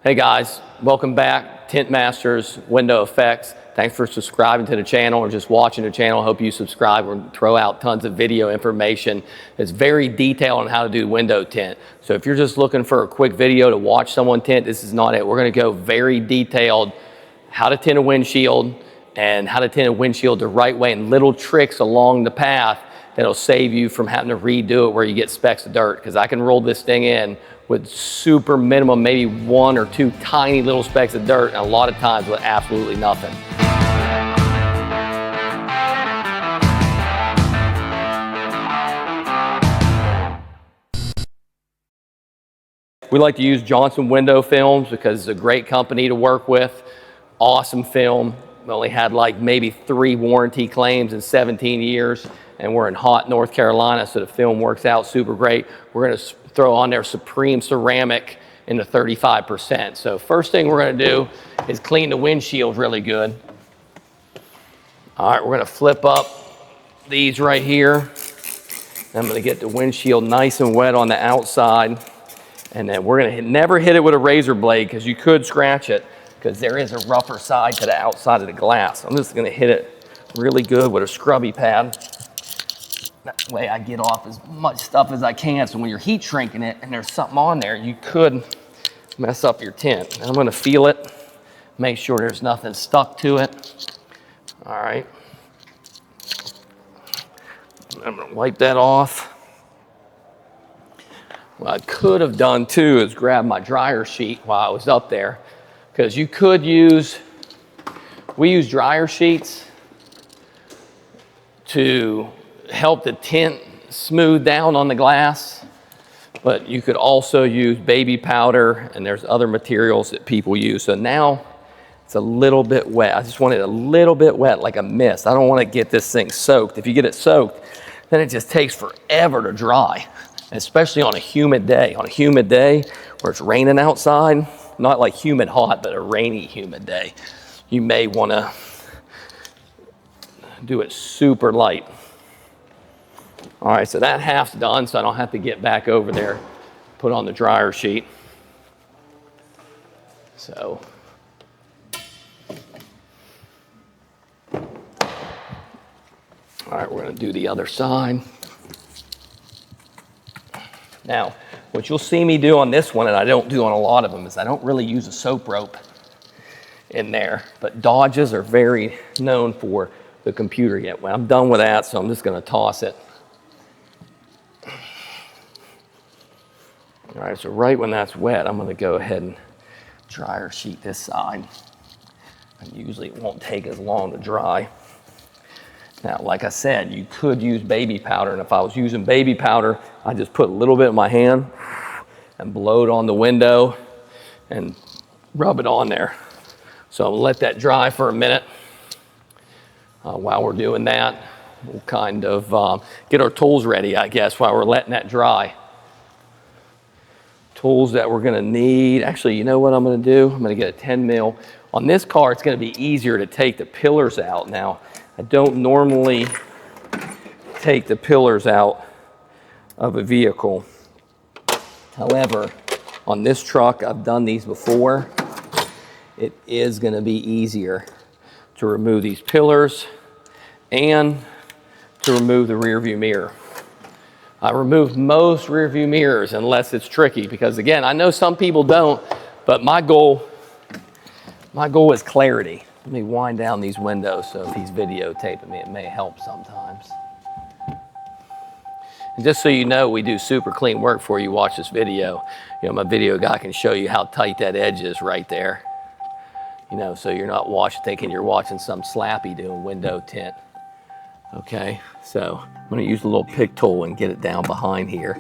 Hey guys, welcome back. Tint Masters Window Effects. Thanks for subscribing to the channel or just watching the channel. Hope you subscribe. We'll throw out tons of video information. It's very detailed on how to do window tint. So if you're just looking for a quick video to watch someone tint, this is not it. We're gonna go very detailed how to tint a windshield and how to tint a windshield the right way and little tricks along the path that'll save you from having to redo it where you get specks of dirt. Because I can roll this thing in with super minimum, maybe one or two tiny little specks of dirt, and a lot of times with absolutely nothing. We like to use Johnson Window Films because it's a great company to work with. Awesome film. We only had like maybe 3 warranty claims in 17 years, and we're in hot North Carolina, so the film works out super great. We're gonna throw on there Supreme Ceramic in the 35%. So first thing we're gonna do is clean the windshield really good. All right, we're gonna flip up these right here. I'm gonna get the windshield nice and wet on the outside. And then we're gonna never hit it with a razor blade because you could scratch it because there is a rougher side to the outside of the glass. I'm just gonna hit it really good with a scrubby pad. That way I get off as much stuff as I can. So when you're heat shrinking it and there's something on there, you could mess up your tint. And I'm gonna feel it, make sure there's nothing stuck to it. All right. I'm gonna wipe that off. What I could have done too is grab my dryer sheet while I was up there, because you could use, we use dryer sheets to help the tint smooth down on the glass, but you could also use baby powder, and there's other materials that people use. So now it's a little bit wet. I just want it a little bit wet, like a mist. I don't want to get this thing soaked. If you get it soaked, then it just takes forever to dry, especially on a humid day. On a humid day where it's raining outside, not like humid hot, but a rainy humid day, you may want to do it super light. All right, so that half's done, so I don't have to get back over there, put on the dryer sheet. So, all right, we're gonna do the other side. Now, what you'll see me do on this one, and I don't do on a lot of them, is I don't really use a soap rope in there, but Dodges are very known for the computer yet. Well, I'm done with that, so I'm just gonna toss it. All right, so right when that's wet, I'm gonna go ahead and dryer sheet this side. And usually it won't take as long to dry. Now, like I said, you could use baby powder, and if I was using baby powder, I just put a little bit in my hand and blow it on the window and rub it on there. So I'll let that dry for a minute. While we're doing that, we'll kind of get our tools ready, I guess, while we're letting that dry. Tools that we're gonna need. Actually, you know what I'm gonna do? I'm gonna get a 10 mil. On this car, it's gonna be easier to take the pillars out. Now, I don't normally take the pillars out of a vehicle. However, on this truck, I've done these before. It is gonna be easier to remove these pillars and to remove the rear view mirror. I remove most rear view mirrors unless it's tricky, because again, I know some people don't, but my goal is clarity. Let me wind down these windows so if he's videotaping me, it may help sometimes. And just so you know, we do super clean work before you watch this video. You know, my video guy can show you how tight that edge is right there. You know, so you're not thinking you're watching some slappy doing window tint. Okay, so I'm gonna use a little pick tool and get it down behind here.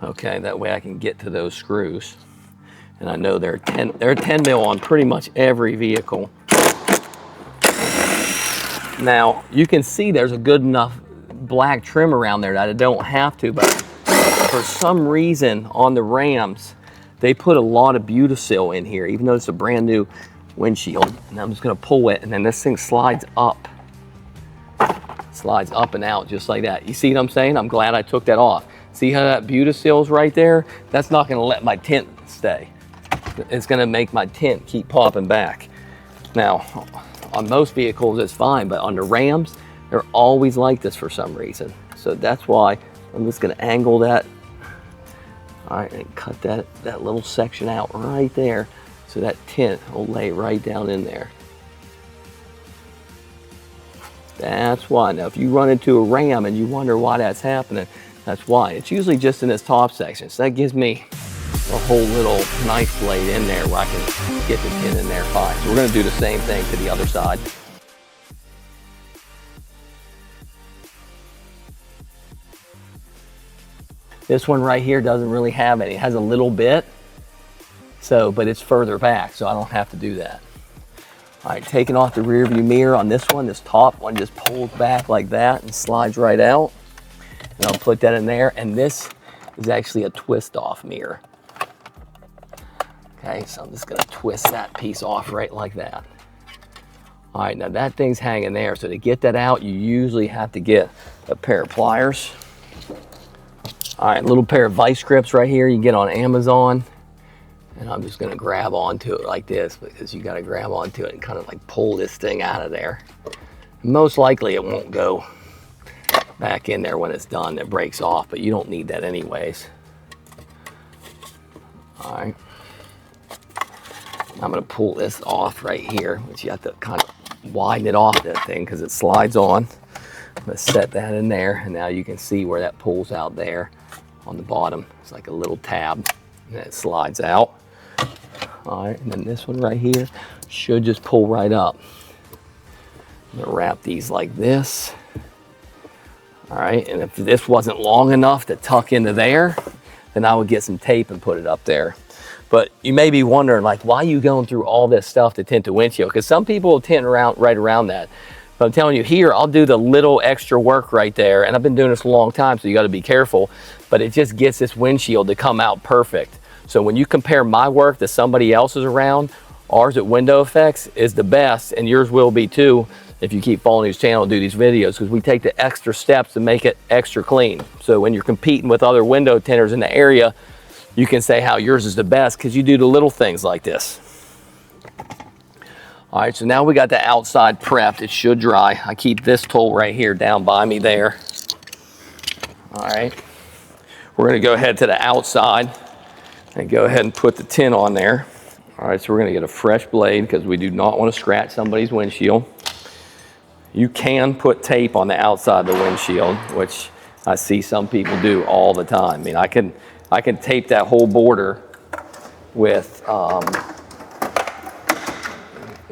Okay, that way I can get to those screws. And I know they're 10 mil on pretty much every vehicle. Now, you can see there's a good enough black trim around there that I don't have to, but for some reason on the Rams, they put a lot of Beautisil in here, even though it's a brand new windshield. And I'm just gonna pull it, and then this thing slides up and out just like that. You see what I'm saying? I'm glad I took that off. See how that Beautiseal's right there? That's not gonna let my tint stay. It's gonna make my tint keep popping back. Now, on most vehicles it's fine, but on the Rams, they're always like this for some reason. So that's why I'm just gonna angle that. All right, and cut that little section out right there so that tint will lay right down in there. That's why. Now, if you run into a Ram and you wonder why that's happening, that's why. It's usually just in this top section. So that gives me a whole little knife blade in there where I can get the tint in there fine. So we're gonna do the same thing to the other side. This one right here doesn't really have any. It has a little bit, but it's further back, so I don't have to do that. All right, taking off the rear view mirror on this one, this top one just pulls back like that and slides right out. And I'll put that in there, and this is actually a twist off mirror. Okay, so I'm just gonna twist that piece off right like that. All right, now that thing's hanging there, so to get that out, you usually have to get a pair of pliers. All right, a little pair of vice grips right here you can get on Amazon. And I'm just gonna grab onto it like this because you gotta grab onto it and kind of like pull this thing out of there. Most likely it won't go back in there when it's done. It breaks off, but you don't need that anyways. All right. I'm gonna pull this off right here, but you have to kind of widen it off that thing because it slides on. I'm gonna set that in there, and now you can see where that pulls out there on the bottom. It's like a little tab, and it slides out. All right, and then this one right here should just pull right up. I'm gonna wrap these like this. All right, and if this wasn't long enough to tuck into there, then I would get some tape and put it up there. But you may be wondering, like, why are you going through all this stuff to tint the windshield? Because some people will tint right around that. But I'm telling you, here, I'll do the little extra work right there. And I've been doing this a long time, so you got to be careful. But it just gets this windshield to come out perfect. So when you compare my work to somebody else's around, ours at Window Effects is the best, and yours will be too if you keep following this channel and do these videos, because we take the extra steps to make it extra clean. So when you're competing with other window tinters in the area, you can say how yours is the best because you do the little things like this. All right, so now we got the outside prepped. It should dry. I keep this tool right here down by me there. All right, we're gonna go ahead to the outside and go ahead and put the tint on there. All right, so we're gonna get a fresh blade because we do not want to scratch somebody's windshield. You can put tape on the outside of the windshield, which I see some people do all the time. I mean, I can tape that whole border with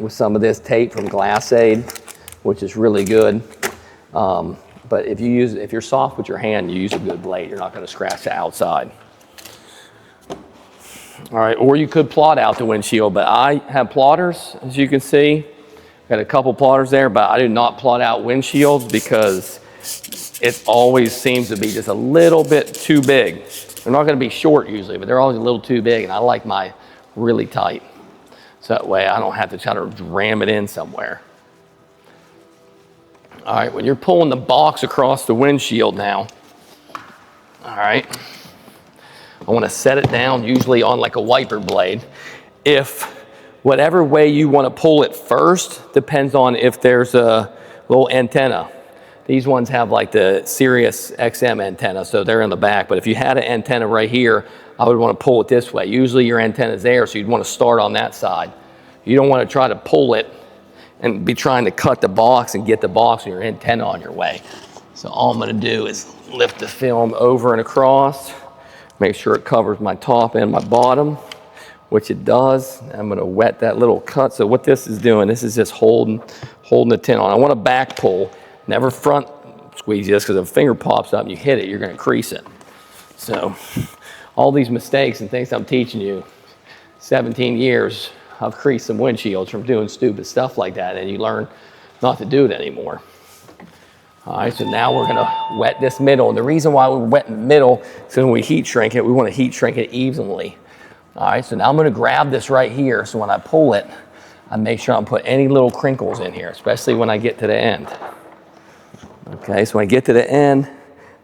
some of this tape from Glass Aid, which is really good. But if you're soft with your hand, you use a good blade, you're not gonna scratch the outside. All right, or you could plot out the windshield, but I have plotters, as you can see. Got a couple plotters there, but I do not plot out windshields because it always seems to be just a little bit too big. They're not gonna be short usually, but they're always a little too big, and I like my really tight. So that way I don't have to try to ram it in somewhere. All right, when you're pulling the box across the windshield now, all right, I wanna set it down usually on like a wiper blade. If whatever way you wanna pull it first depends on if there's a little antenna. These ones have like the Sirius XM antenna, so they're in the back. But if you had an antenna right here, I would want to pull it this way. Usually your antenna's there, so you'd want to start on that side. You don't want to try to pull it and be trying to cut the box and get the box with your antenna on your way. So all I'm going to do is lift the film over and across, make sure it covers my top and my bottom, which it does. I'm going to wet that little cut. So what this is doing, this is just holding the tint on. I want to back pull. Never front squeeze this, because if a finger pops up and you hit it, you're going to crease it. So all these mistakes and things I'm teaching you, 17 years, I've creased some windshields from doing stupid stuff like that, and you learn not to do it anymore. All right, so now we're going to wet this middle. And the reason why we're wetting the middle is when we heat shrink it, we want to heat shrink it evenly. All right, so now I'm going to grab this right here, so when I pull it, I make sure I don't put any little crinkles in here, especially when I get to the end. Okay, so when I get to the end,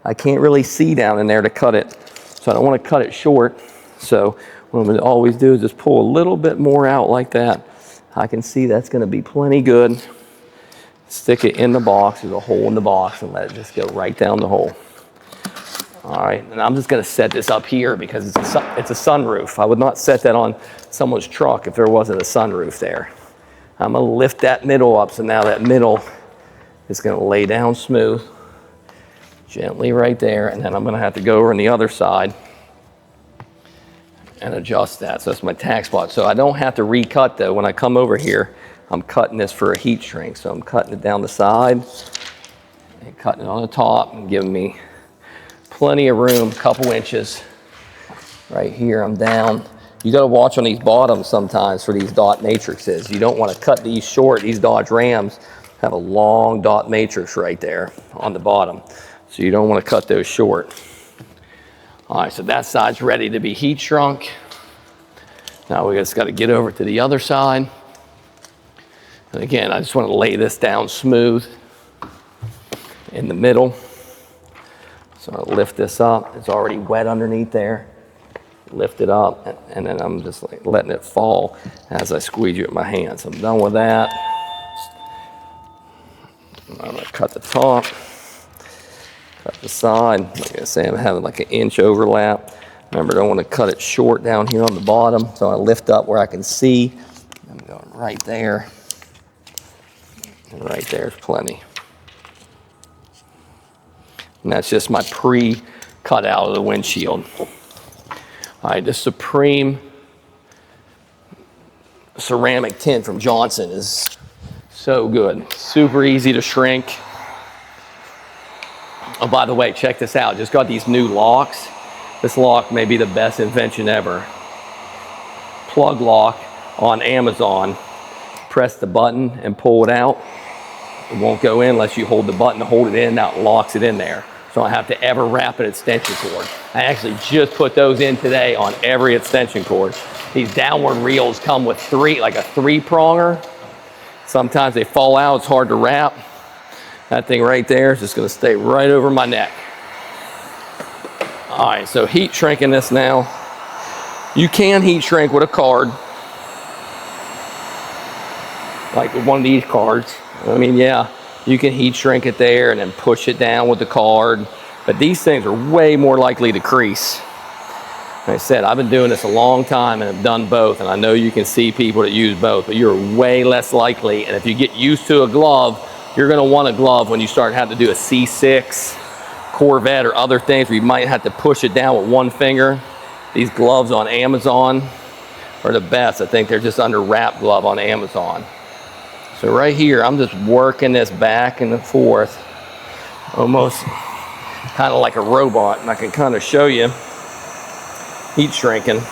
I can't really see down in there to cut it. So I don't want to cut it short. So what I'm going to always do is just pull a little bit more out like that. I can see that's going to be plenty good. Stick it in the box. There's a hole in the box and let it just go right down the hole. All right, and I'm just going to set this up here because it's a sunroof. I would not set that on someone's truck if there wasn't a sunroof there. I'm going to lift that middle up, so now that middle is going to lay down smooth, gently right there, and then I'm going to have to go over on the other side and adjust that. So that's my tack spot. So I don't have to recut though. When I come over here, I'm cutting this for a heat shrink. So I'm cutting it down the side and cutting it on the top and giving me plenty of room, a couple inches. Right here, I'm down. You got to watch on these bottoms sometimes for these dot matrices. You don't want to cut these short. These Dodge Rams have a long dot matrix right there on the bottom. So you don't want to cut those short. All right, so that side's ready to be heat shrunk. Now we just got to get over to the other side. And again, I just want to lay this down smooth in the middle. So I'll lift this up. It's already wet underneath there. Lift it up, and then I'm just like letting it fall as I squeegee it with my hands. So I'm done with that. I'm going to cut the top, cut the side. Like I say, I'm having like an inch overlap. Remember, I don't want to cut it short down here on the bottom. So I lift up where I can see. I'm going right there. And right there's plenty. And that's just my pre-cut out of the windshield. All right, this Supreme ceramic tint from Johnson is so good. Super easy to shrink. Oh, by the way, check this out. Just got these new locks. This lock may be the best invention ever. Plug lock on Amazon. Press the button and pull it out. It won't go in unless you hold the button to hold it in. Now it locks it in there. So I don't have to ever wrap an extension cord. I actually just put those in today on every extension cord. These downward reels come with like a 3-pronger. Sometimes they fall out, it's hard to wrap. That thing right there is just gonna stay right over my neck. All right, so heat shrinking this now. You can heat shrink with a card, like with one of these cards. I mean, yeah. You can heat shrink it there and then push it down with the card. But these things are way more likely to crease. Like I said, I've been doing this a long time and have done both. And I know you can see people that use both, but you're way less likely. And if you get used to a glove, you're gonna want a glove when you start having to do a C6, Corvette, or other things where you might have to push it down with one finger. These gloves on Amazon are the best. I think they're just under wrap glove on Amazon. So right here, I'm just working this back and forth, almost kind of like a robot. And I can kind of show you heat shrinking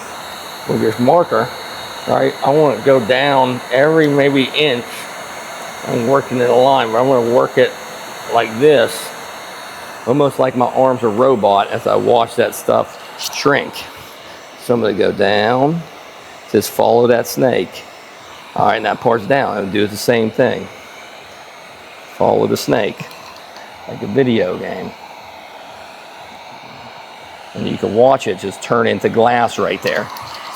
with this marker, right? I want to go down every maybe inch. I'm working in a line, but I'm going to work it like this, almost like my arm's a robot as I watch that stuff shrink. So I'm going to go down, just follow that snake. All right, and that part's down. I'm gonna do the same thing. Follow the snake, like a video game. And you can watch it just turn into glass right there,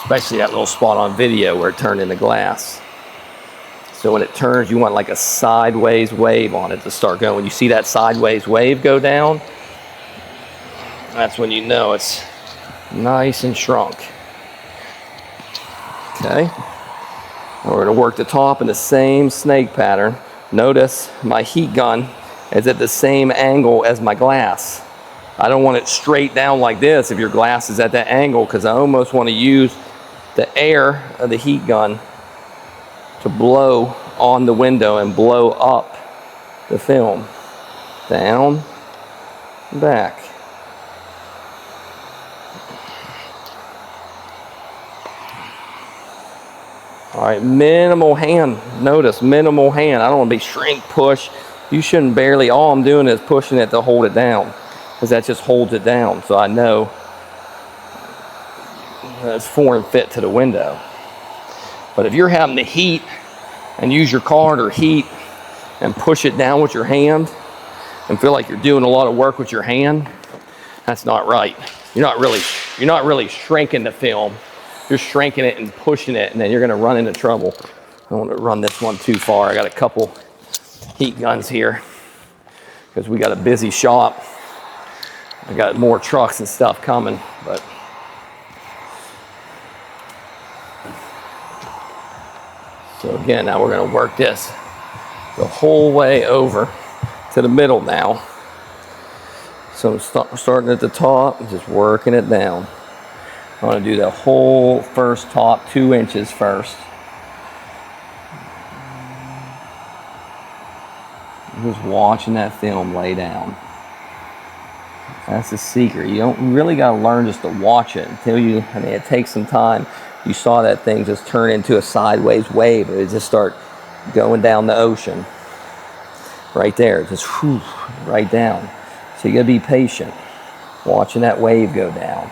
especially that little spot on video where it turned into glass. So when it turns, you want like a sideways wave on it to start going. When you see that sideways wave go down, that's when you know it's nice and shrunk. Okay. We're going to work the top in the same snake pattern. Notice my heat gun is at the same angle as my glass. I don't want it straight down like this if your glass is at that angle, because I almost want to use the air of the heat gun to blow on the window and blow up the film. Down, back. All right, minimal hand. Notice, minimal hand. I don't want to be shrink, push. You shouldn't barely, all I'm doing is pushing it to hold it down, because that just holds it down. So I know it's form fit to the window. But if you're having to heat and use your card or heat and push it down with your hand and feel like you're doing a lot of work with your hand, That's not right. You're not really shrinking the film. You're shrinking it and pushing it, and then you're gonna run into trouble. I don't want to run this one too far. I got a couple heat guns here because we got a busy shop. I got more trucks and stuff coming, but so again, now we're gonna work this the whole way over to the middle now. So I'm starting at the top and just working it down. I want to do the whole first top 2 inches first. Just watching that film lay down. That's the secret. You don't really got to learn just to watch it until you, I mean, it takes some time. You saw that thing just turn into a sideways wave. It just start going down the ocean. Right there, just whew, right down. So you gotta be patient, watching that wave go down.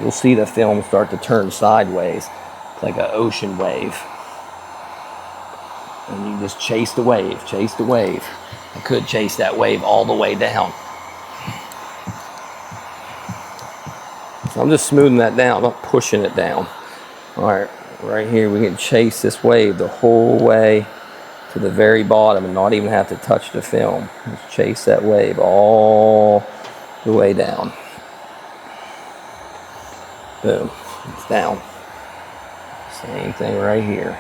You'll see the film start to turn sideways. It's like an ocean wave. And you just chase the wave, chase the wave. I could chase that wave all the way down. So I'm just smoothing that down, I'm not pushing it down. All right, right here we can chase this wave the whole way to the very bottom and not even have to touch the film. Just chase that wave all the way down. Boom, it's down. Same thing right here.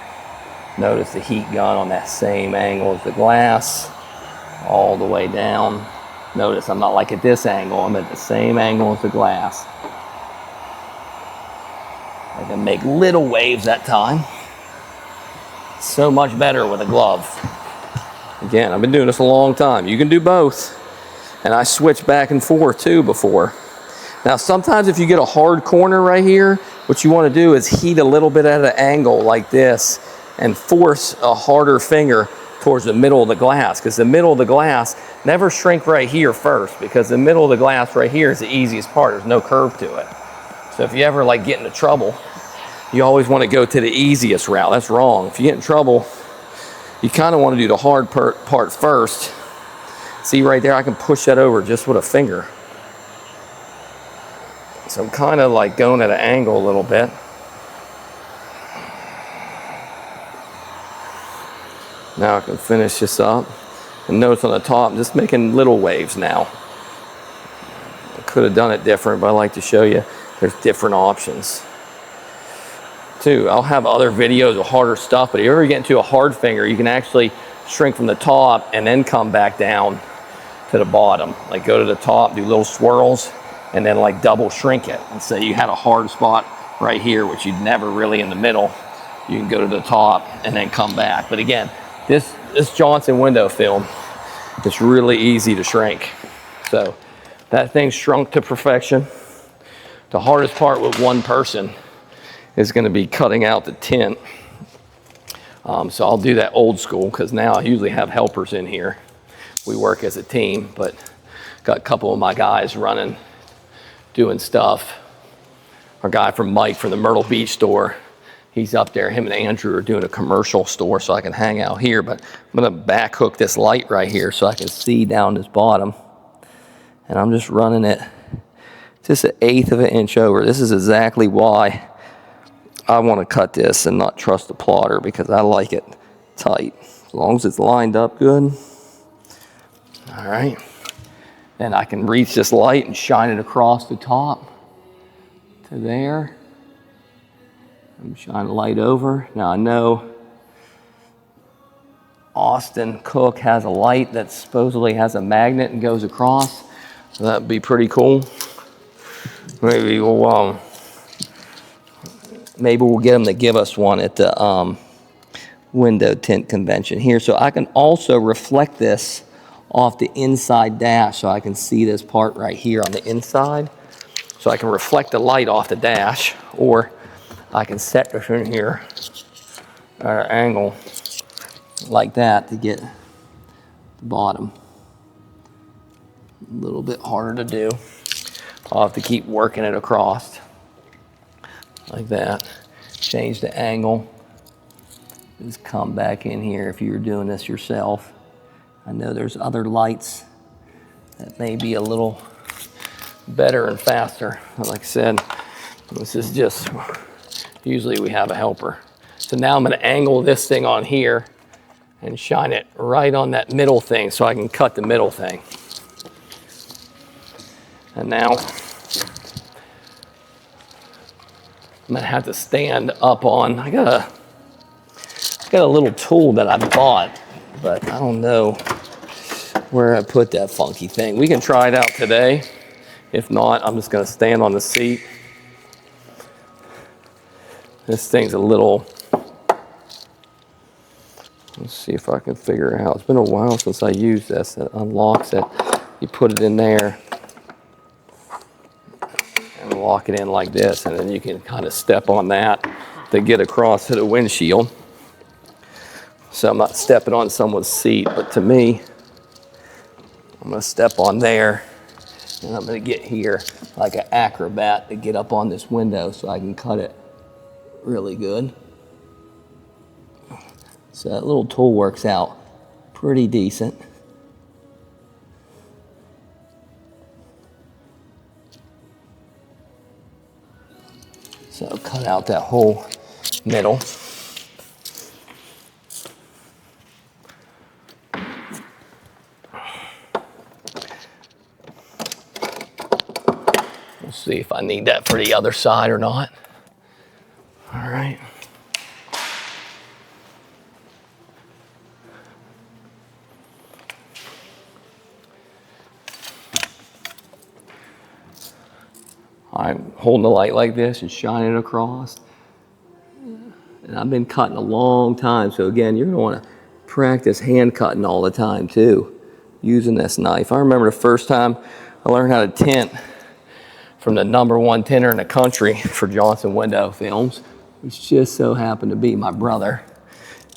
Notice the heat gun on that same angle as the glass, all the way down. Notice I'm not like at this angle, I'm at the same angle as the glass. I can make little waves that time. So much better with a glove. Again, I've been doing this a long time. You can do both. And I switch back and forth too before. Now sometimes if you get a hard corner right here, what you want to do is heat a little bit at an angle like this and force a harder finger towards the middle of the glass, because the middle of the glass, never shrink right here first, because the middle of the glass right here is the easiest part. There's no curve to it. So if you ever like get into trouble, you always want to go to the easiest route. That's wrong. If you get in trouble, you kind of want to do the hard part first. See right there, I can push that over just with a finger. So I'm kind of like going at an angle a little bit. Now I can finish this up. And notice on the top, I'm just making little waves now. I could have done it different, but I like to show you there's different options. Too, I'll have other videos of harder stuff, but if you ever get into a hard finger, you can actually shrink from the top and then come back down to the bottom. Like go to the top, do little swirls, and then like double shrink it. And say you had a hard spot right here, which you'd never really in the middle. You can go to the top and then come back. But again, this Johnson window film, it's really easy to shrink. So that thing shrunk to perfection. The hardest part with one person is going to be cutting out the tint. So I'll do that old school, because now I usually have helpers in here. We work as a team, but got a couple of my guys running, doing stuff. Our guy from Mike from the Myrtle Beach store, he's up there. Him and Andrew are doing a commercial store, so I can hang out here, but I'm going to back hook this light right here so I can see down this bottom. And I'm just running it just 1/8 of an inch over. This is exactly why I want to cut this and not trust the plotter, because I like it tight. As long as it's lined up good. All right. Then I can reach this light and shine it across the top to there. I'm shining the light over. Now I know Austin Cook has a light that supposedly has a magnet and goes across. So that'd be pretty cool. Maybe we'll get them to give us one at the window tint convention here. So I can also reflect this off the inside dash, so I can see this part right here on the inside. So I can reflect the light off the dash, or I can set this in here at an angle like that to get the bottom. A little bit harder to do. I'll have to keep working it across like that. Change the angle. Just come back in here if you were doing this yourself. I know there's other lights that may be a little better and faster. Like I said, this is just, usually we have a helper. So now I'm gonna angle this thing on here and shine it right on that middle thing so I can cut the middle thing. And now I'm gonna have to stand up on, I got a little tool that I bought, but I don't know where I put that funky thing. We can try it out today. If not, I'm just gonna stand on the seat. This thing's a little, let's see if I can figure it out. It's been a while since I used this. It unlocks it. You put it in there and lock it in like this, and then you can kind of step on that to get across to the windshield. So I'm not stepping on someone's seat, but to me, I'm gonna step on there, and I'm gonna get here like an acrobat to get up on this window so I can cut it really good. So that little tool works out pretty decent. So cut out that whole middle. We'll see if I need that for the other side or not. All right. I'm holding the light like this and shining it across. And I've been cutting a long time. So again, you're gonna wanna practice hand cutting all the time too, using this knife. I remember the first time I learned how to tint from the #1 tinter in the country for Johnson window films, which just so happened to be my brother.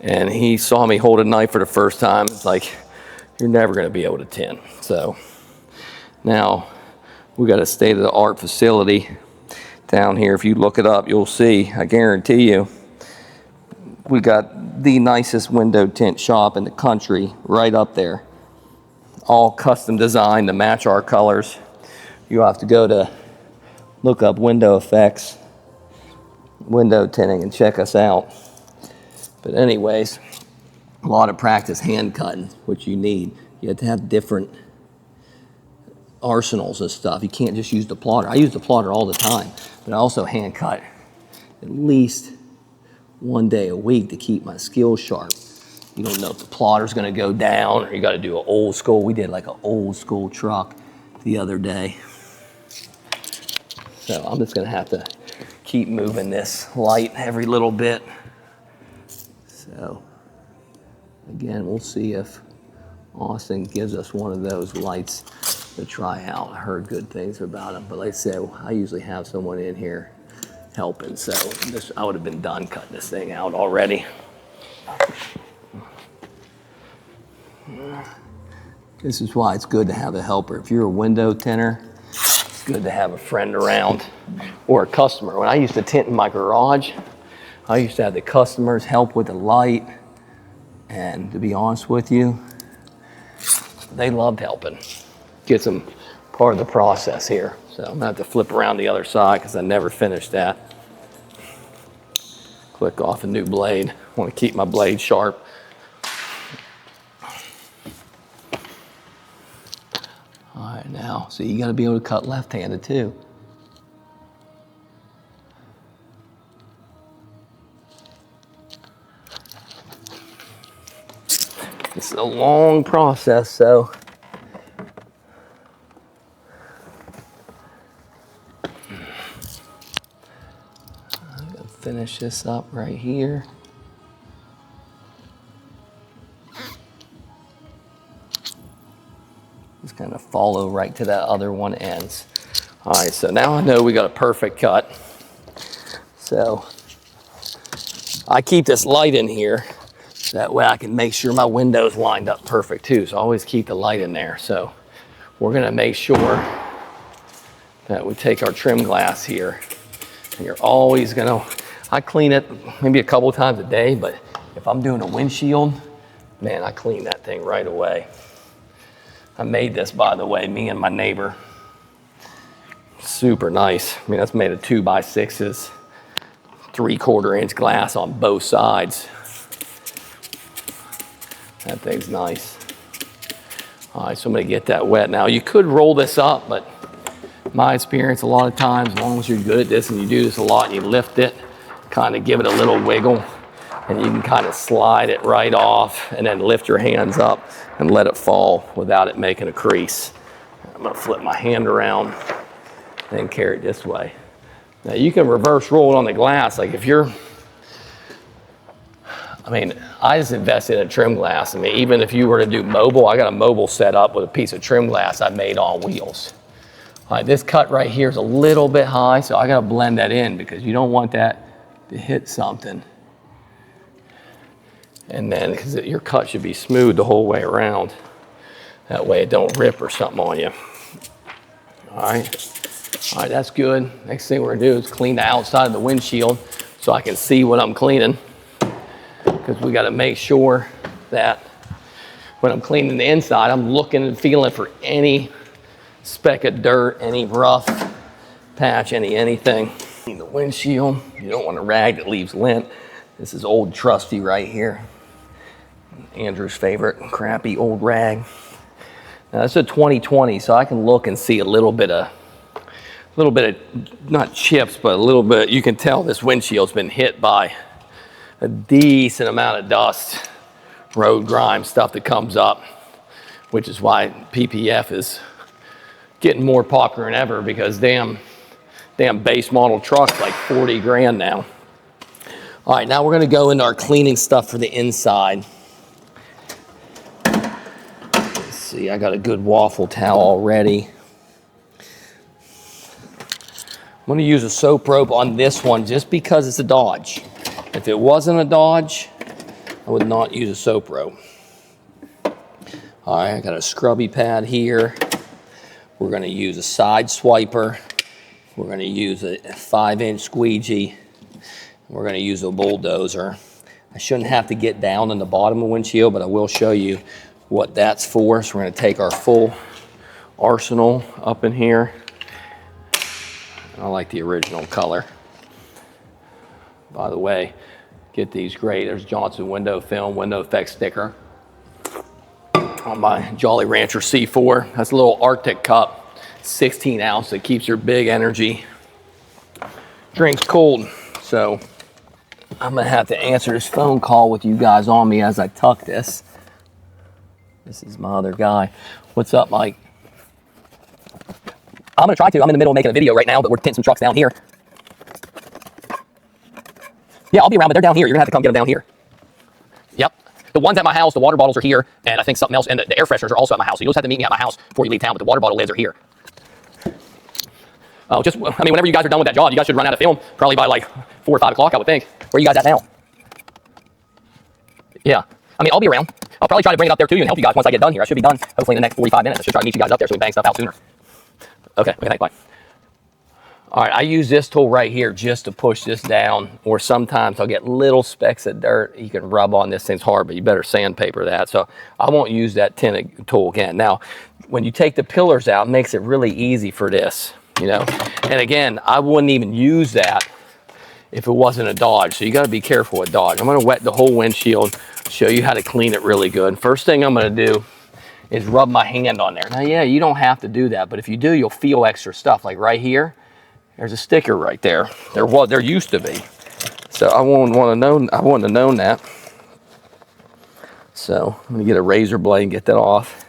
And he saw me hold a knife for the first time. It's like, you're never gonna be able to tint. So now, we got a state-of-the-art facility down here. If you look it up, you'll see, I guarantee you, we got the nicest window tint shop in the country right up there. All custom designed to match our colors. You have to go to look up window effects, window tinting, and check us out. But anyways, a lot of practice hand cutting, which you need. You have to have different arsenals and stuff. You can't just use the plotter. I use the plotter all the time, but I also hand cut at least one day a week to keep my skills sharp. You don't know if the plotter's gonna go down, or you gotta do an old school. We did like an old school truck the other day. So I'm just gonna have to keep moving this light every little bit. So again, we'll see if Austin gives us one of those lights to try out. I heard good things about them, but like I said, I usually have someone in here helping, so I would have been done cutting this thing out already. This is why it's good to have a helper. If you're a window tinter, it's good to have a friend around or a customer. When I used to tint in my garage, I used to have the customers help with the light, and to be honest with you, they loved helping. Gets them part of the process here. So I'm gonna have to flip around the other side because I never finished that. Click off a new blade. I want to keep my blade sharp. All right, now, so you got to be able to cut left-handed too. It's a long process, so I'm gonna finish this up right here. Just kind of follow right to that other one ends. All right, so now I know we got a perfect cut. So I keep this light in here. That way I can make sure my window's lined up perfect too. So I always keep the light in there. So we're gonna make sure that we take our trim glass here. And you're always gonna, I clean it maybe a couple times a day, but if I'm doing a windshield, man, I clean that thing right away. I made this, by the way, me and my neighbor. Super nice. I mean, that's made of 2x6s, 3/4 inch glass on both sides. That thing's nice. All right, so I'm gonna get that wet. Now you could roll this up, but my experience a lot of times, as long as you're good at this and you do this a lot and you lift it, kind of give it a little wiggle, and you can kind of slide it right off and then lift your hands up and let it fall without it making a crease. I'm gonna flip my hand around and carry it this way. Now you can reverse roll it on the glass. Like if you're, I mean, I just invested in trim glass. I mean, even if you were to do mobile, I got a mobile set up with a piece of trim glass I made on wheels. All right, this cut right here is a little bit high, so I gotta blend that in because you don't want that to hit something. And then, because your cut should be smooth the whole way around. That way it don't rip or something on you. All right, that's good. Next thing we're gonna do is clean the outside of the windshield so I can see what I'm cleaning. Because we gotta make sure that when I'm cleaning the inside, I'm looking and feeling for any speck of dirt, any rough patch, anything. Clean the windshield. You don't want a rag that leaves lint. This is old trusty right here. Andrew's favorite crappy old rag. Now that's a 2020, so I can look and see a little bit of not chips, but a little bit. You can tell this windshield's been hit by a decent amount of dust, road grime, stuff that comes up, which is why PPF is getting more popular than ever because damn base model trucks like 40 grand now. All right, now we're gonna go into our cleaning stuff for the inside. Let's see, I got a good waffle towel already. I'm gonna use a soap rope on this one just because it's a Dodge. If it wasn't a Dodge, I would not use a soap rope. All right, I got a scrubby pad here. We're gonna use a side swiper. We're gonna use a 5-inch squeegee. We're gonna use a bulldozer. I shouldn't have to get down in the bottom of the windshield, but I will show you what that's for. So we're gonna take our full arsenal up in here. I like the original color. By the way, get these great. There's Johnson window film, window effect sticker on my Jolly Rancher C4. That's a little Arctic cup, 16 ounce, that keeps your big energy drinks cold. So I'm gonna have to answer this phone call with you guys on me as I tuck this. This is my other guy. What's up, Mike? I'm gonna try to. I'm in the middle of making a video right now, but we're tinting some trucks down here. Yeah, I'll be around, but they're down here. You're gonna have to come get them down here. Yep. The ones at my house, the water bottles are here, and I think something else, and the air fresheners are also at my house. So you'll just have to meet me at my house before you leave town, but the water bottle lids are here. Oh, I mean, whenever you guys are done with that job, you guys should run out of film, probably by like 4 or 5 o'clock, I would think. Where are you guys at now? Yeah. I mean, I'll be around. I'll probably try to bring it up there to you and help you guys once I get done here. I should be done hopefully in the next 45 minutes. I should try to meet you guys up there so we can bang stuff out sooner. Okay, thanks, bye. All right, I use this tool right here just to push this down, or sometimes I'll get little specks of dirt. You can rub on this thing's hard, but you better sandpaper that. So I won't use that tinting tool again. Now, when you take the pillars out, it makes it really easy for this, you know. And again, I wouldn't even use that if it wasn't a Dodge. So you gotta be careful with Dodge. I'm gonna wet the whole windshield, show you how to clean it really good. First thing I'm gonna do is rub my hand on there. Now, yeah, you don't have to do that, but if you do, you'll feel extra stuff. Like right here, there's a sticker right there. There used to be. So I wouldn't have known that. So I'm gonna get a razor blade and get that off.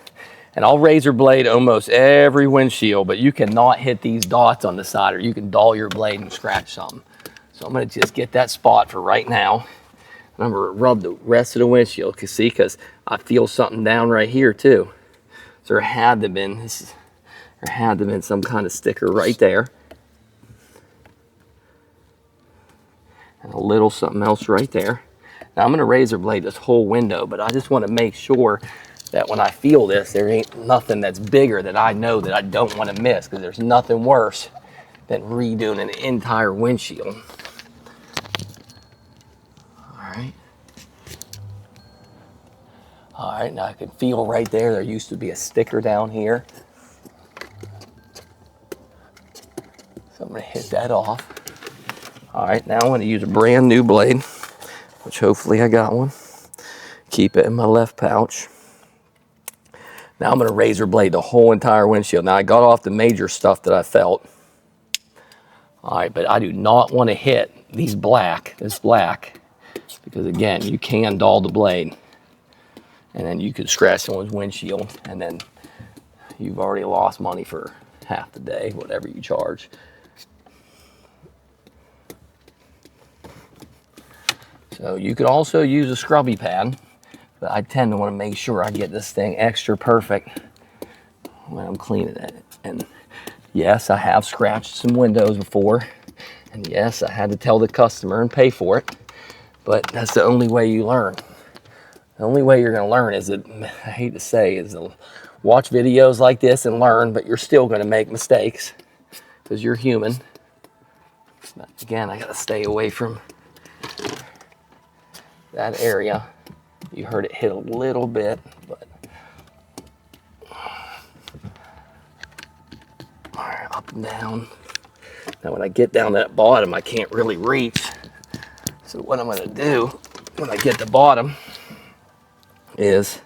And I'll razor blade almost every windshield, but you cannot hit these dots on the side or you can dull your blade and scratch something. So I'm gonna just get that spot for right now. And I'm gonna rub the rest of the windshield, because I feel something down right here too. So there had to have been some kind of sticker right there. And a little something else right there. Now I'm gonna razor blade this whole window, but I just wanna make sure that when I feel this, there ain't nothing that's bigger that I know that I don't wanna miss, because there's nothing worse than redoing an entire windshield. All right, now I can feel right there used to be a sticker down here. get that off. All right, now I'm going to use a brand new blade, which hopefully I got one. Keep it in my left pouch. Now I'm going to razor blade the whole entire windshield. Now I got off the major stuff that I felt. All right, but I do not want to hit this black, because again, you can dull the blade, and then you could scratch someone's windshield, and then you've already lost money for half the day, whatever you charge. So you could also use a scrubby pad, but I tend to want to make sure I get this thing extra perfect when I'm cleaning it. And yes, I have scratched some windows before, and yes, I had to tell the customer and pay for it, but that's the only way you learn. The only way you're going to learn is, I hate to say, is to watch videos like this and learn, but you're still going to make mistakes because you're human. But again, I got to stay away from that area. You heard it hit a little bit, but all right, up and down. Now when I get down that bottom, I can't really reach. So what I'm going to do when I get the bottom is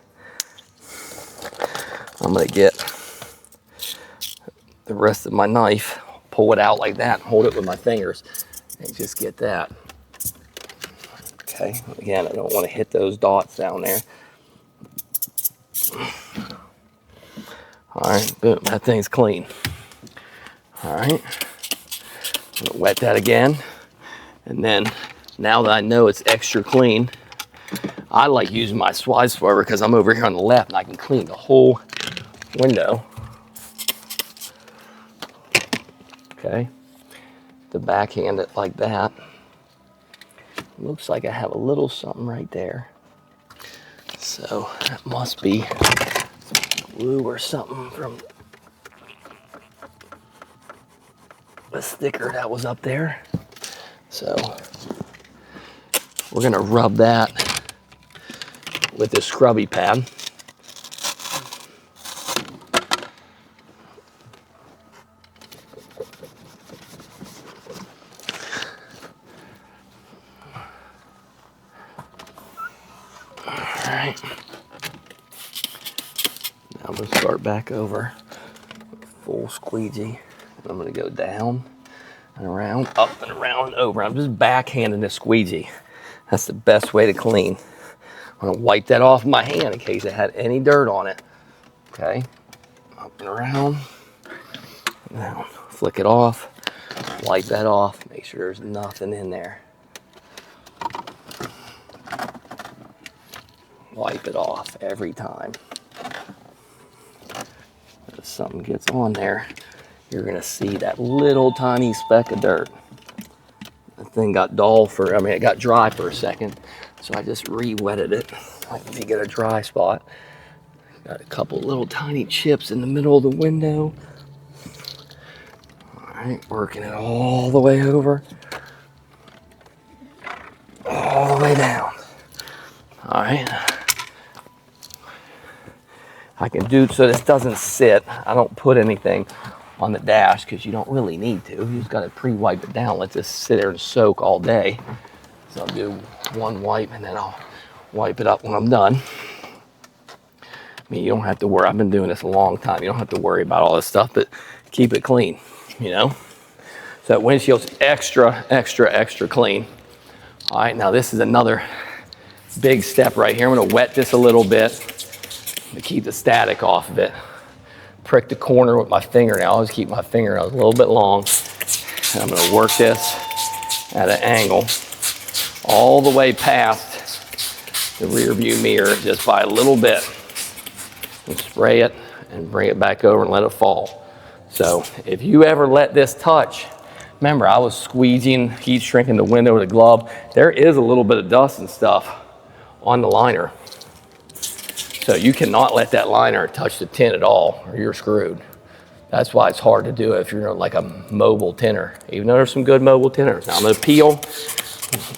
I'm going to get the rest of my knife, pull it out like that, hold it with my fingers, and just get that. Okay, again, I don't want to hit those dots down there. All right, boom, that thing's clean. All right, I'm gonna wet that again. And then now that I know it's extra clean, I like using my slide swerver because I'm over here on the left and I can clean the whole window. Okay, to backhand it like that. Looks like I have a little something right there. So that must be glue or something from the sticker that was up there. So we're gonna rub that with this scrubby pad. Alright, now I'm going to start back over with full squeegee. I'm going to go down and around, up and around and over. I'm just backhanding this squeegee. That's the best way to clean. I'm going to wipe that off my hand in case it had any dirt on it. Okay, up and around. Now, flick it off, wipe that off, make sure there's nothing in there. Wipe it off every time. If something gets on there, you're gonna see that little tiny speck of dirt. The thing got dull for, it got dry for a second, so I just re-wetted it. Like if you get a dry spot. Got a couple little tiny chips in the middle of the window. All right, working it all the way over. All the way down. All right. I can do so this doesn't sit. I don't put anything on the dash because you don't really need to. You just got to pre-wipe it down. Let this sit there and soak all day. So I'll do one wipe and then I'll wipe it up when I'm done. You don't have to worry. I've been doing this a long time. You don't have to worry about all this stuff, but keep it clean, So that windshield's extra, extra, extra clean. All right, now this is another big step right here. I'm going to wet this a little bit to keep the static off of it. Prick the corner with my fingernail. I always keep my fingernails a little bit long. And I'm going to work this at an angle all the way past the rear view mirror just by a little bit. And spray it and bring it back over and let it fall. So if you ever let this touch, remember I was squeegeeing, heat shrinking the window with a glove. There is a little bit of dust and stuff on the liner. So you cannot let that liner touch the tint at all or you're screwed. That's why it's hard to do it if you're like a mobile tinter, even though there's some good mobile tinters. Now I'm gonna peel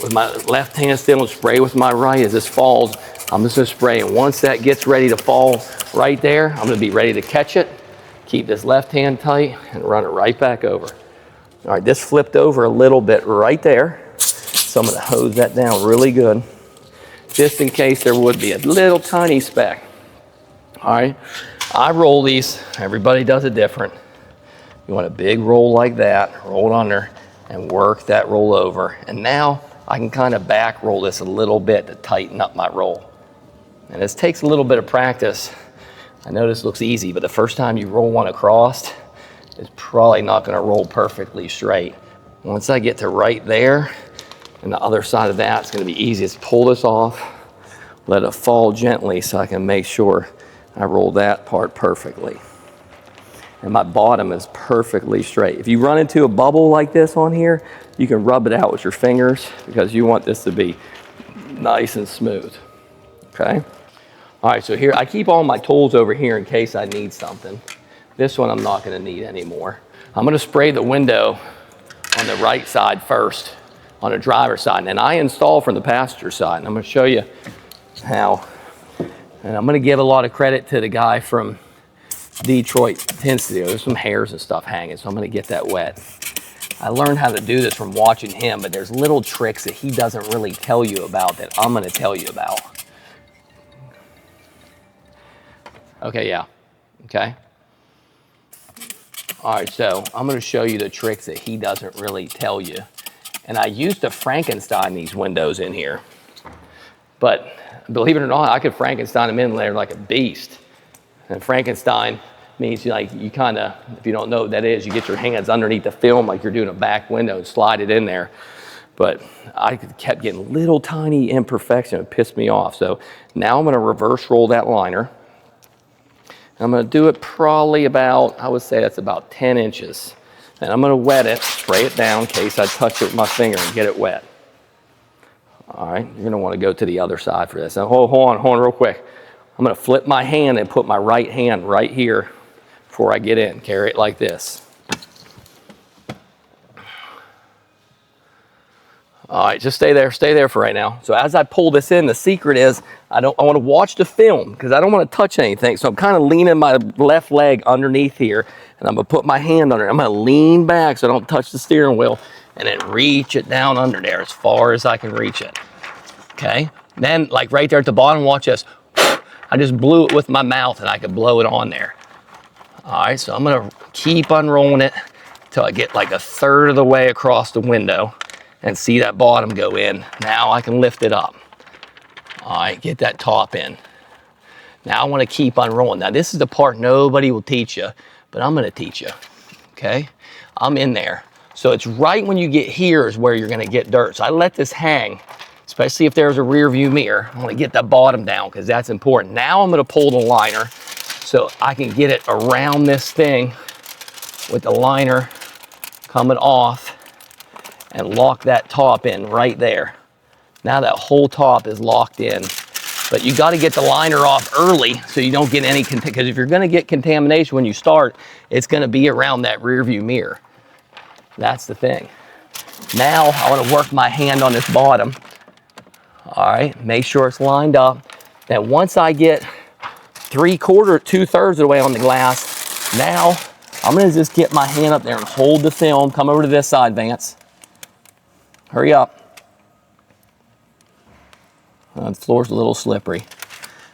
with my left hand still and spray with my right. As this falls, I'm just gonna spray, and once that gets ready to fall right there, I'm gonna be ready to catch it, keep this left hand tight and run it right back over. All right, this flipped over a little bit right there. So I'm gonna hose that down really good, just in case there would be a little tiny speck. All right, I roll these, everybody does it different. You want a big roll like that, roll it under and work that roll over. And now I can kind of back roll this a little bit to tighten up my roll. And this takes a little bit of practice. I know this looks easy, but the first time you roll one across, it's probably not gonna roll perfectly straight. Once I get to right there, and the other side of that, it's gonna be easy. Just pull this off, let it fall gently so I can make sure I roll that part perfectly. And my bottom is perfectly straight. If you run into a bubble like this on here, you can rub it out with your fingers because you want this to be nice and smooth, okay? All right, so here, I keep all my tools over here in case I need something. This one I'm not gonna need anymore. I'm gonna spray the window on the right side first, on the driver's side, and I install from the passenger side, and I'm gonna show you how. And I'm gonna give a lot of credit to the guy from Detroit Tint Studio. There's some hairs and stuff hanging, so I'm gonna get that wet. I learned how to do this from watching him, but there's little tricks that he doesn't really tell you about that I'm gonna tell you about. Okay, yeah, okay. All right, so I'm gonna show you the tricks that he doesn't really tell you. And I used to Frankenstein these windows in here, but believe it or not, I could Frankenstein them in there like a beast. And Frankenstein means you kind of, if you don't know what that is, you get your hands underneath the film like you're doing a back window and slide it in there. But I kept getting little tiny imperfections. It pissed me off. So now I'm gonna reverse roll that liner. I'm gonna do it probably about, I would say that's about 10 inches. And I'm gonna wet it, spray it down in case I touch it with my finger and get it wet. All right, you're gonna wanna go to the other side for this. Now hold on real quick. I'm gonna flip my hand and put my right hand right here before I get in. Carry it like this. All right, just stay there for right now. So as I pull this in, the secret is I want to watch the film because I don't want to touch anything. So I'm kind of leaning my left leg underneath here, and I'm gonna put my hand under it. I'm gonna lean back so I don't touch the steering wheel, and then reach it down under there as far as I can reach it. Okay. Then like right there at the bottom, watch this. I just blew it with my mouth, and I could blow it on there. All right, so I'm gonna keep unrolling it till I get like a third of the way across the window. And see that bottom go in. Now I can lift it up. All right, get that top in. Now I want to keep unrolling. Now this is the part nobody will teach you, but I'm going to teach you, okay? I'm in there. So it's right when you get here is where you're going to get dirt. So I let this hang, especially if there's a rear view mirror. I want to get that bottom down because that's important. Now I'm going to pull the liner so I can get it around this thing with the liner coming off and lock that top in right there. Now that whole top is locked in. But you gotta get the liner off early so you don't get any, because if you're gonna get contamination when you start, it's gonna be around that rear view mirror. That's the thing. Now I wanna work my hand on this bottom. All right, make sure it's lined up. Then once I get 2/3 of the way on the glass, now I'm gonna just get my hand up there and hold the film. Come over to this side, Vance. Hurry up. The floor's a little slippery.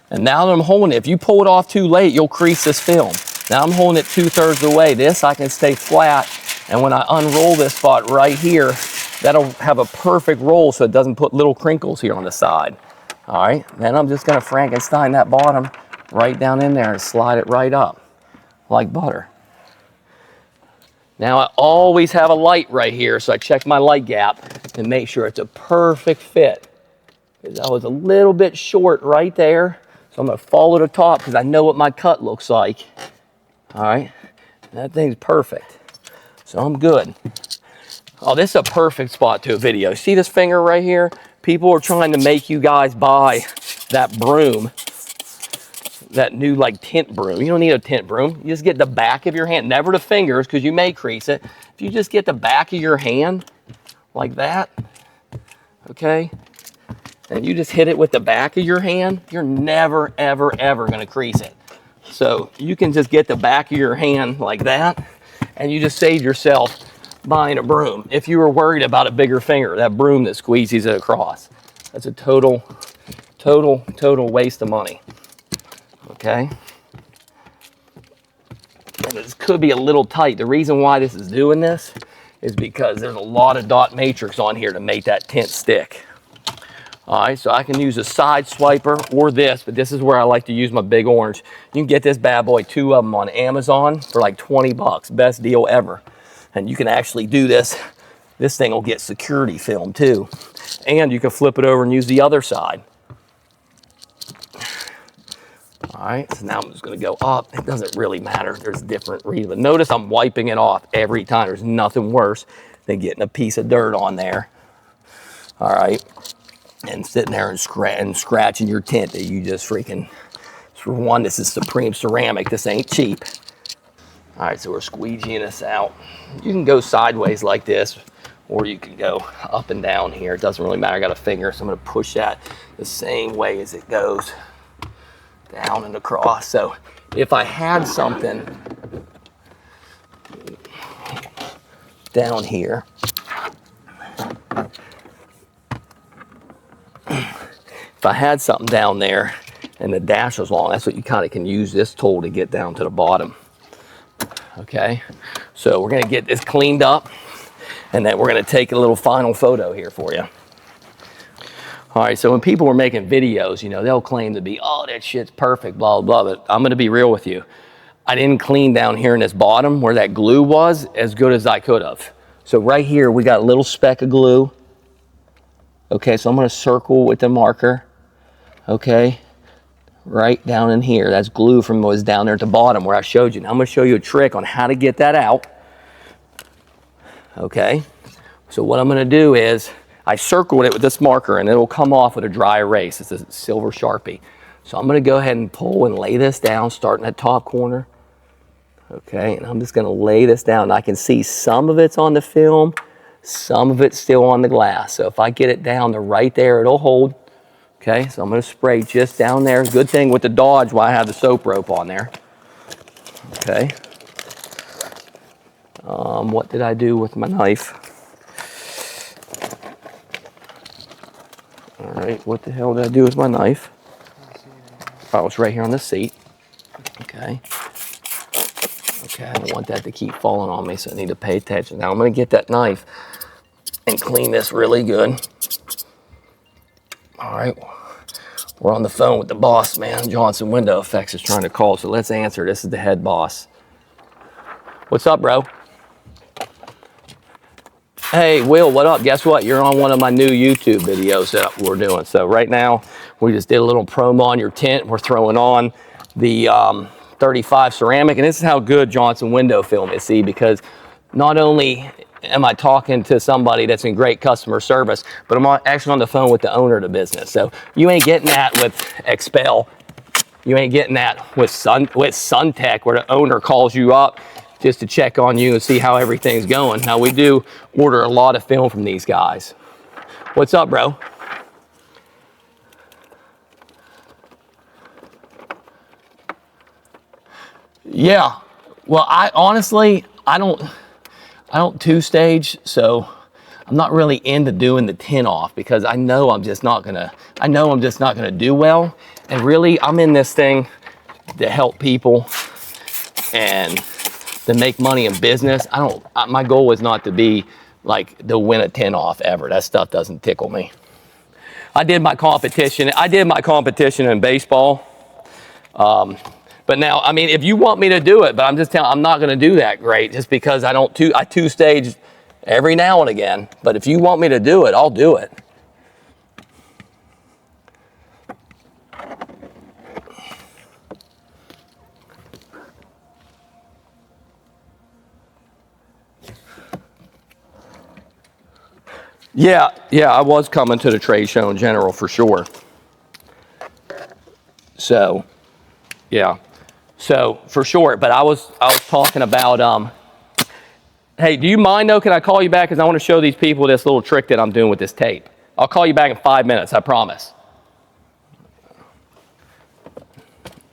And now that I'm holding it, if you pull it off too late, you'll crease this film. Now I'm holding it 2/3 of the way. This, I can stay flat. And when I unroll this spot right here, that'll have a perfect roll so it doesn't put little crinkles here on the side. All right, then I'm just gonna Frankenstein that bottom right down in there and slide it right up like butter. Now I always have a light right here, so I check my light gap and make sure it's a perfect fit. Because I was a little bit short right there, so I'm gonna follow the top because I know what my cut looks like. All right, that thing's perfect. So I'm good. Oh, this is a perfect spot to a video. See this finger right here? People are trying to make you guys buy that broom, that new like tint broom. You don't need a tint broom. You just get the back of your hand, never the fingers because you may crease it. If you just get the back of your hand like that, okay, and you just hit it with the back of your hand, you're never, ever, ever gonna crease it. So you can just get the back of your hand like that, and you just save yourself buying a broom. If you were worried about a bigger finger, that broom that squeezes it across, that's a total waste of money. Okay. And this could be a little tight. The reason why this is doing this is because there's a lot of dot matrix on here to make that tint stick. All right, so I can use a side swiper or this, but this is where I like to use my big orange. You can get this bad boy, 2 of them on Amazon for like 20 bucks, best deal ever. And you can actually do this. This thing will get security film too. And you can flip it over and use the other side. All right, so now I'm just gonna go up. It doesn't really matter, there's different reasons. But notice I'm wiping it off every time. There's nothing worse than getting a piece of dirt on there. All right, and sitting there and scratching your tint that you just freaking, for one, this is Supreme Ceramic, this ain't cheap. All right, so we're squeegeeing this out. You can go sideways like this, or you can go up and down here. It doesn't really matter, I got a finger, so I'm gonna push that the same way as it goes down and across. So if I had something down here, if I had something down there and the dash was long, that's what you kind of can use this tool to get down to the bottom. Okay, so we're gonna get this cleaned up and then we're gonna take a little final photo here for you. All right, so when people were making videos, you know, they'll claim to be, oh, that shit's perfect, blah, blah, blah, but I'm gonna be real with you. I didn't clean down here in this bottom where that glue was as good as I could have. So right here, we got a little speck of glue. Okay, so I'm gonna circle with the marker, okay? Right down in here, that's glue from what was down there at the bottom where I showed you. Now I'm gonna show you a trick on how to get that out. Okay, so what I'm gonna do is, I circled it with this marker and it'll come off with a dry erase. It's a silver Sharpie. So I'm gonna go ahead and pull and lay this down, starting at top corner. Okay, and I'm just gonna lay this down. I can see some of it's on the film, some of it's still on the glass. So if I get it down to right there, it'll hold. Okay, so I'm gonna spray just down there. Good thing with the Dodge, why I have the soap rope on there. Okay. What did I do with my knife? All right, what the hell did I do with my knife? Oh, it's right here on the seat. Okay. Okay, I don't want that to keep falling on me, so I need to pay attention. Now I'm gonna get that knife and clean this really good. All right, we're on the phone with the boss, man. Johnson Window Effects is trying to call, so let's answer. This is the head boss. What's up, bro? Hey, Will, what up? Guess what? You're on one of my new YouTube videos that we're doing. So right now, we just did a little promo on your tint. We're throwing on the 35 ceramic, and this is how good Johnson Window Film is, see, because not only am I talking to somebody that's in great customer service, but I'm actually on the phone with the owner of the business. So you ain't getting that with Expel. You ain't getting that with Suntech, where the owner calls you up just to check on you and see how everything's going. Now, we do order a lot of film from these guys. What's up, bro? Yeah, well, I honestly, I don't two-stage, so I'm not really into doing the tint off because I know I'm just not gonna do well. And really, I'm in this thing to help people and to make money in business. My goal is not to be like to win a tint off ever. That stuff doesn't tickle me. I did my competition in baseball. But now, I mean, if you want me to do it, but I'm just telling, I'm not going to do that great just because I two-stage every now and again. But if you want me to do it, I'll do it. Yeah, I was coming to the trade show in general for sure. So, yeah. So for sure, but I was talking about, hey, do you mind though, can I call you back? Because I want to show these people this little trick that I'm doing with this tape. I'll call you back in 5 minutes, I promise.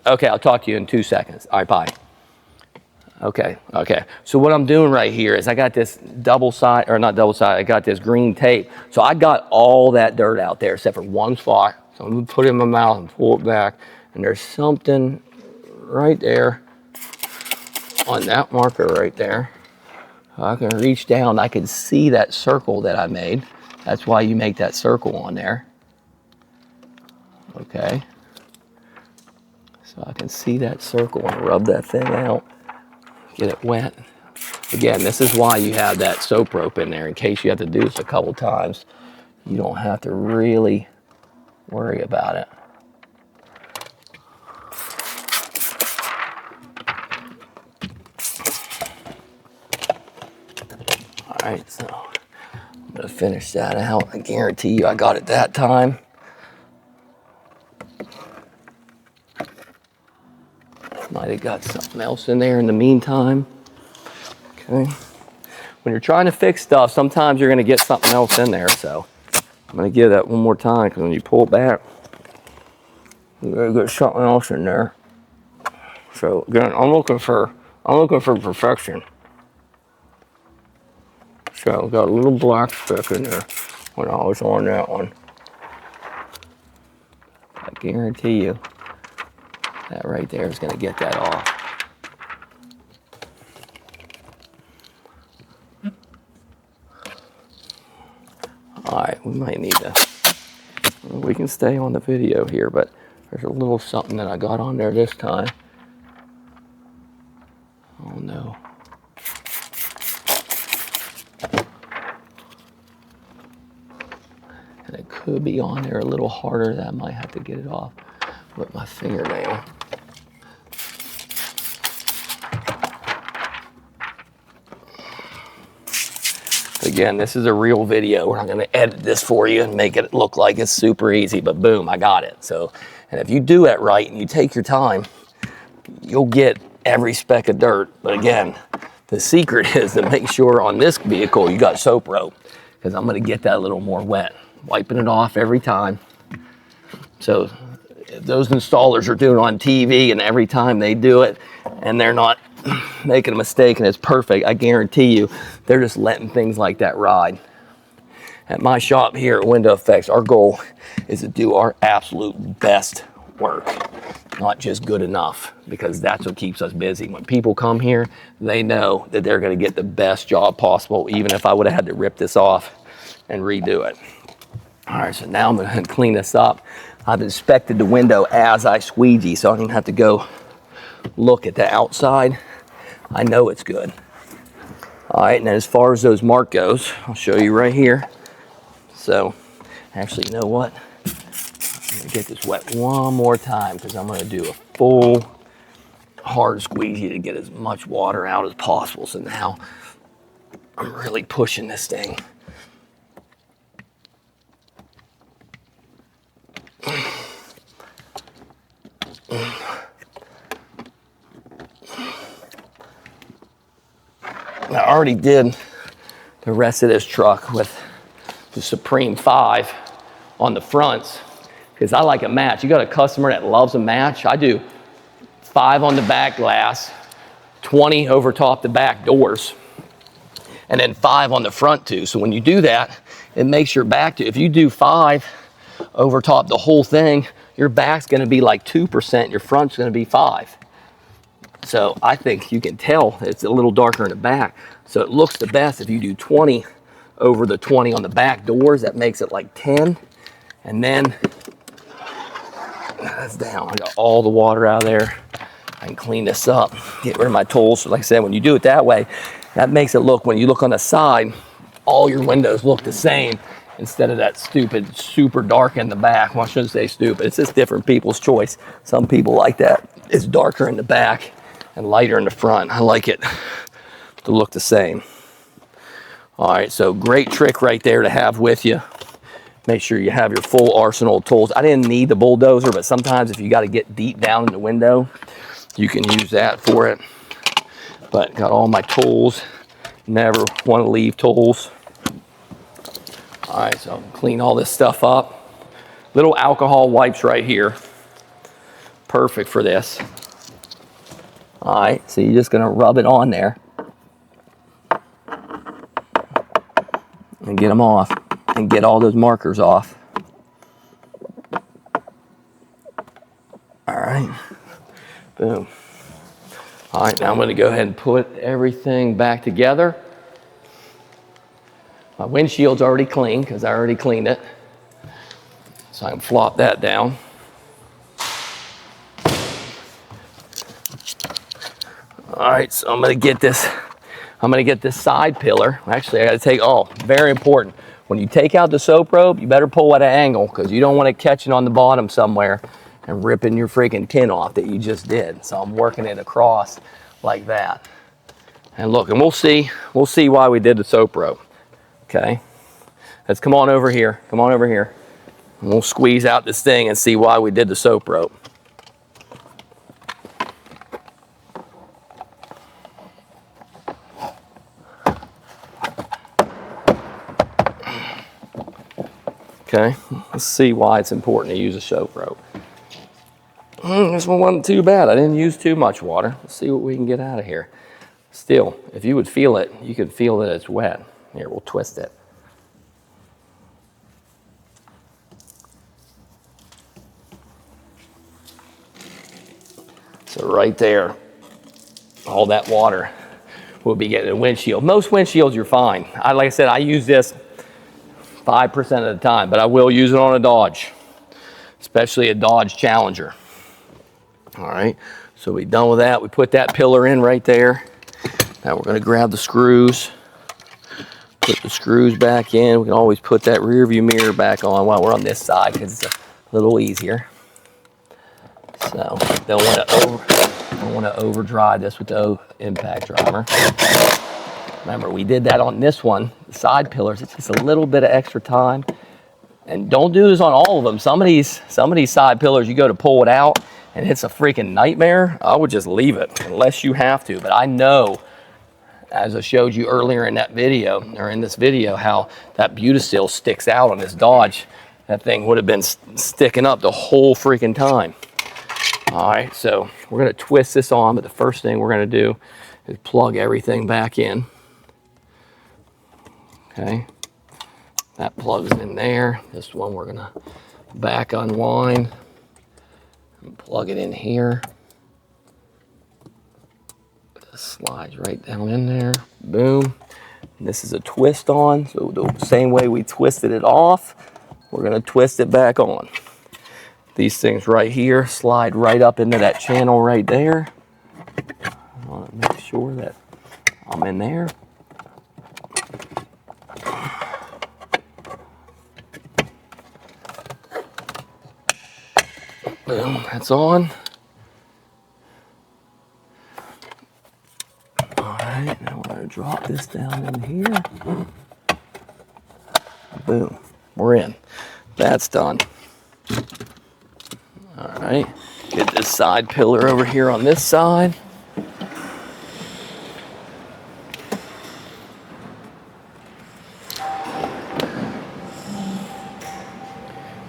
Okay, I'll talk to you in 2 seconds. All right, bye. Okay, okay. So what I'm doing right here is I got this double side, or not double side, I got this green tape. So I got all that dirt out there except for one spot. So I'm gonna put it in my mouth and pull it back. And there's something right there on that marker right there. I can reach down, I can see that circle that I made. That's why you make that circle on there. Okay. So I can see that circle and rub that thing out, get it wet. Again, this is why you have that soap rope in there, in case you have to do this a couple times. You don't have to really worry about it. All right, so I'm gonna finish that out. I guarantee you I got it that time. Might have got something else in there in the meantime. Okay. When you're trying to fix stuff, sometimes you're gonna get something else in there, so I'm gonna give that one more time, because when you pull it back, you're gonna get something else in there. So again, I'm looking for perfection. So got a little black speck in there when I was on that one. I guarantee you that right there is gonna get that off. All right, we might need to, we can stay on the video here, but there's a little something that I got on there this time. Oh no. And it could be on there a little harder, that I might have to get it off with my fingernail. Again, this is a real video. We're not gonna edit this for you and make it look like it's super easy, but boom, I got it. So, and if you do it right and you take your time, you'll get every speck of dirt. But again, the secret is to make sure on this vehicle you got soap rope, because I'm gonna get that a little more wet. Wiping it off every time. So if those installers are doing it on TV and every time they do it and they're not making a mistake and it's perfect, I guarantee you they're just letting things like that ride. At my shop here at Window Effects, our goal is to do our absolute best work, not just good enough, because that's what keeps us busy. When people come here, they know that they're going to get the best job possible, even if I would have had to rip this off and redo it. All right, so now I'm going to clean this up. I've inspected the window as I squeegee, so I don't have to go look at the outside. I know it's good. All right, and as far as those mark goes, I'll show you right here. So, actually, you know what? I'm gonna get this wet one more time, because I'm gonna do a full hard squeegee to get as much water out as possible. So now I'm really pushing this thing. I already did the rest of this truck with the Supreme 5 on the fronts, because I like a match. You got a customer that loves a match. I do 5 on the back glass, 20 over top the back doors, and then 5 on the front too. So when you do that, it makes your back, if you do 5 over top the whole thing, your back's gonna be like 2%, your front's gonna be 5. So I think you can tell it's a little darker in the back. So it looks the best if you do 20 over the 20 on the back doors. That makes it like 10. And then that's down. I got all the water out of there. I can clean this up, get rid of my tools. So like I said, when you do it that way, that makes it look, when you look on the side, all your windows look the same, instead of that stupid, super dark in the back. Well, I shouldn't say stupid. It's just different people's choice. Some people like that. It's darker in the back and lighter in the front. I like it to look the same. All right, so great trick right there to have with you. Make sure you have your full arsenal of tools. I didn't need the bulldozer, but sometimes if you got to get deep down in the window, you can use that for it. But got all my tools. Never want to leave tools. All right, so clean all this stuff up. Little alcohol wipes right here. Perfect for this. All right, so you're just gonna rub it on there and get them off and get all those markers off. All right, boom. All right, now I'm gonna go ahead and put everything back together. My windshield's already clean because I already cleaned it. So I can flop that down. All right, so I'm gonna get this side pillar. Actually, I gotta take, oh, very important. When you take out the soap rope, you better pull at an angle because you don't want it catching on the bottom somewhere and ripping your freaking tin off that you just did. So I'm working it across like that. And look, and we'll see why we did the soap rope, okay? Let's come on over here, And we'll squeeze out this thing and see why we did the soap rope. Okay, let's see why it's important to use a soap rope. This one wasn't too bad. I didn't use too much water. Let's see what we can get out of here. Still, if you would feel it, you could feel that it's wet. Here, we'll twist it. So right there, all that water will be getting a windshield. Most windshields you're fine. Like I said, I use this 5% of the time, but I will use it on a Dodge, especially a Dodge Challenger. All right, so we're done with that. We put that pillar in right there. Now we're gonna grab the screws, put the screws back in. We can always put that rear view mirror back on while we're on this side because it's a little easier. So don't want to over dry this with the impact driver. Remember, we did that on this one, the side pillars. It's just a little bit of extra time. And don't do this on all of them. Some of these side pillars, you go to pull it out and it's a freaking nightmare. I would just leave it unless you have to. But I know, as I showed you earlier in that video, or in this video, how that Beautisil sticks out on this Dodge. That thing would have been sticking up the whole freaking time. All right, so we're gonna twist this on, but the first thing we're gonna do is plug everything back in. Okay, that plugs in there. This one we're gonna back unwind and plug it in here. This slides right down in there, boom. And this is a twist on, so the same way we twisted it off, we're gonna twist it back on. These things right here slide right up into that channel right there. I want to make sure that I'm in there. Boom, that's on. All right, now we're going to drop this down in here. Boom, we're in. That's done. All right, get this side pillar over here on this side.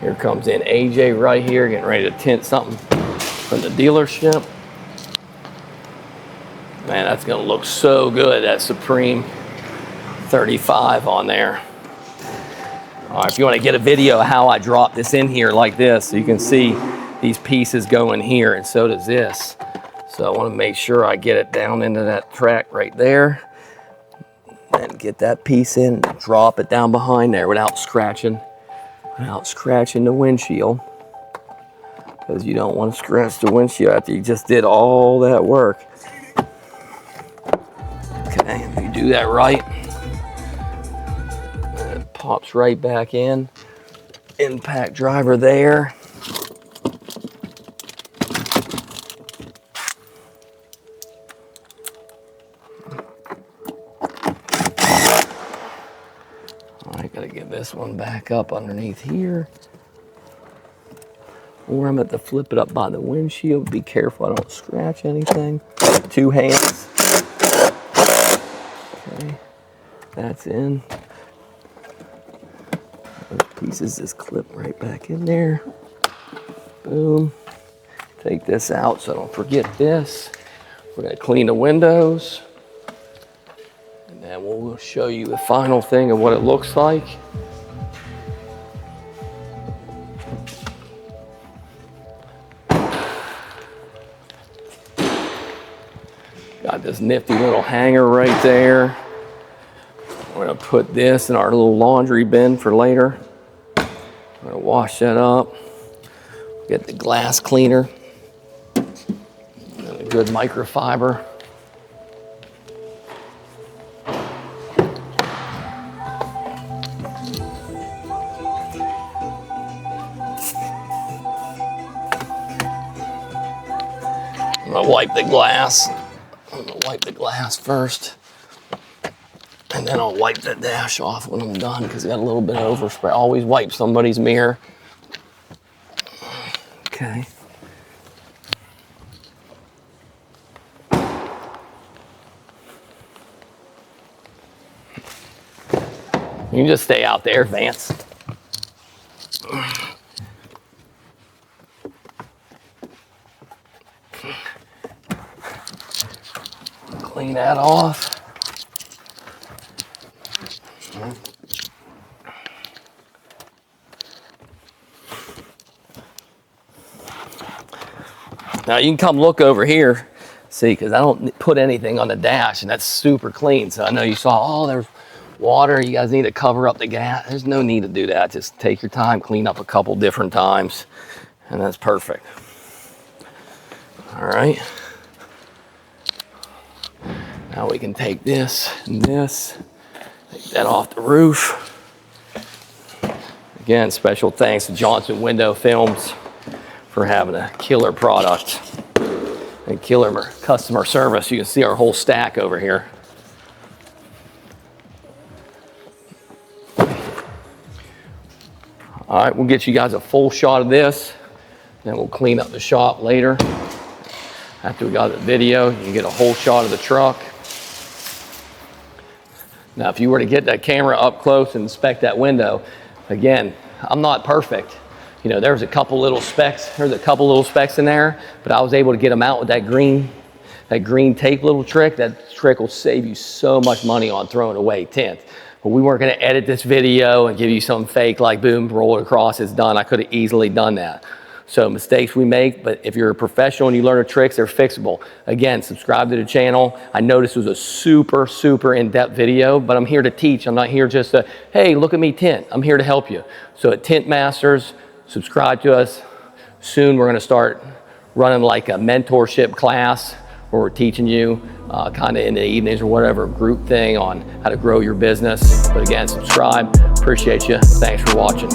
Here comes in AJ right here, getting ready to tint something from the dealership. Man, that's gonna look so good, that Supreme 35 on there. All right, if you wanna get a video of how I drop this in here like this, so you can see these pieces go in here, and so does this. So I want to make sure I get it down into that track right there and get that piece in, drop it down behind there without scratching the windshield, because you don't want to scratch the windshield after you just did all that work. Okay, if you do that right, and it pops right back in. Impact driver there. I gotta get this one back up underneath here. Or I'm going to flip it up by the windshield. Be careful I don't scratch anything. 2 hands. Okay, that's in. Those pieces just clip right back in there. Boom. Take this out so I don't forget this. We're gonna clean the windows. And then we'll show you the final thing of what it looks like. Got this nifty little hanger right there. We're gonna put this in our little laundry bin for later. We're gonna wash that up. Get the glass cleaner. And a good microfiber. I'm gonna wipe the glass. I'm gonna wipe the glass first. And then I'll wipe the dash off when I'm done because I got a little bit of overspray. Always wipe somebody's mirror. Okay. You can just stay out there, Vance. Clean that off. Now you can come look over here, see, because I don't put anything on the dash and that's super clean. So I know you saw, oh, there's water. You guys need to cover up the gas. There's no need to do that. Just take your time, clean up a couple different times, and that's perfect. All right. Now we can take this and this, take that off the roof. Again, special thanks to Johnson Window Films for having a killer product and killer customer service. You can see our whole stack over here. All right, we'll get you guys a full shot of this, then we'll clean up the shop later. After we got the video, you can get a whole shot of the truck. Now, if you were to get that camera up close and inspect that window, again, I'm not perfect. You know, there's a couple little specks in there, but I was able to get them out with that green tape little trick. That trick will save you so much money on throwing away tint. But we weren't gonna edit this video and give you some fake, like boom, roll it across, it's done. I could have easily done that. So mistakes we make, but if you're a professional and you learn the tricks, they're fixable. Again, subscribe to the channel. I know this was a super, super in-depth video, but I'm here to teach. I'm not here just to, hey, look at me tint. I'm here to help you. So at Tint Masters, subscribe to us. Soon we're gonna start running like a mentorship class where we're teaching you kind of in the evenings or whatever, group thing on how to grow your business. But again, subscribe. Appreciate you. Thanks for watching.